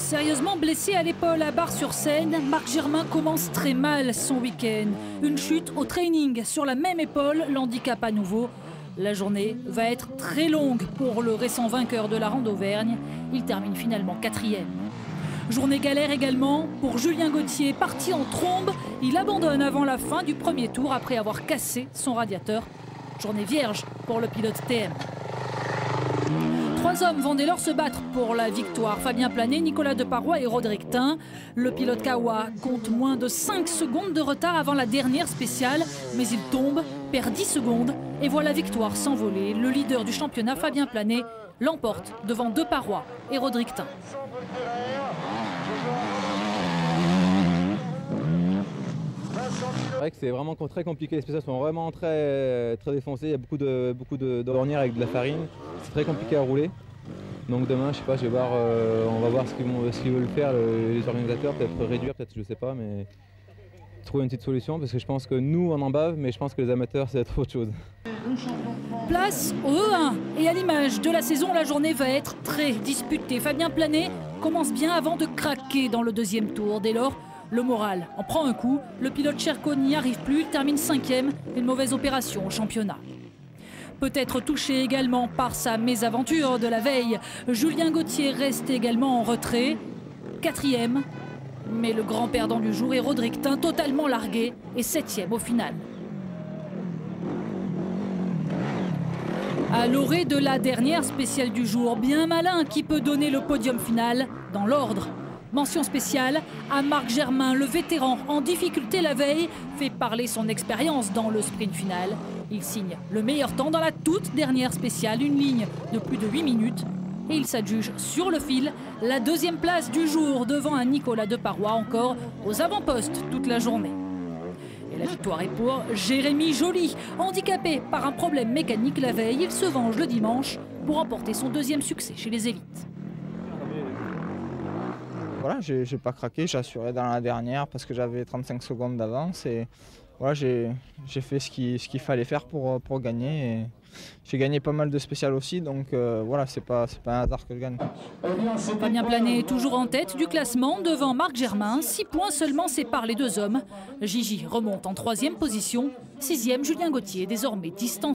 Sérieusement blessé à l'épaule à Bar-sur-Seine, Marc Germain commence très mal son week-end. Une chute au training sur la même épaule l'handicape à nouveau. La journée va être très longue pour le récent vainqueur de la Ronde d'Auvergne. Il termine finalement 4e. Journée galère également pour Julien Gauthier, parti en trombe. Il abandonne avant la fin du premier tour après avoir cassé son radiateur. Journée vierge pour le pilote TM. 3 hommes vont dès lors se battre pour la victoire. Fabien Planet, Nicolas Deparoy et Roderick Tin. Le pilote Kawa compte moins de 5 secondes de retard avant la dernière spéciale. Mais il tombe, perd 10 secondes et voit la victoire s'envoler. Le leader du championnat, Fabien Planet, l'emporte devant Deparoy et Roderick Tin. C'est vrai que c'est vraiment très compliqué, les spéciales sont vraiment très défoncées, il y a beaucoup de d'ornières avec de la farine, c'est très compliqué à rouler. Donc demain, je sais pas, on va voir ce qu'ils veulent faire les organisateurs, peut-être réduire, peut-être je sais pas, mais trouver une petite solution parce que je pense que nous on en bave, mais je pense que les amateurs c'est autre chose. Place au E1 et à l'image de la saison, la journée va être très disputée. Fabien Planet commence bien avant de craquer dans le deuxième tour. Dès lors, le moral en prend un coup. Le pilote Cherko n'y arrive plus, il termine 5e. Une mauvaise opération au championnat. Peut-être touché également par sa mésaventure de la veille, Julien Gauthier reste également en retrait. 4e, mais le grand perdant du jour est Roderick Tin, totalement largué, et 7e au final. À l'orée de la dernière spéciale du jour, bien malin qui peut donner le podium final dans l'ordre. Mention spéciale à Marc Germain, le vétéran en difficulté la veille, fait parler son expérience dans le sprint final. Il signe le meilleur temps dans la toute dernière spéciale, une ligne de plus de 8 minutes. Et il s'adjuge sur le fil la 2e place du jour devant un Nicolas Deparoy encore aux avant-postes toute la journée. Et la victoire est pour Jérémy Joly. Handicapé par un problème mécanique la veille, il se venge le dimanche pour remporter son 2e succès chez les élites. Voilà, j'ai pas craqué, j'ai assuré dans la dernière parce que j'avais 35 secondes d'avance et voilà, j'ai fait ce qu'il fallait faire pour gagner. J'ai gagné pas mal de spéciales aussi, donc voilà, c'est pas un hasard que je gagne. Fabien Planet est toujours en tête du classement devant Marc Germain. 6 points seulement séparent les deux hommes. Gigi remonte en 3e position. 6e, Julien Gauthier, désormais distancé.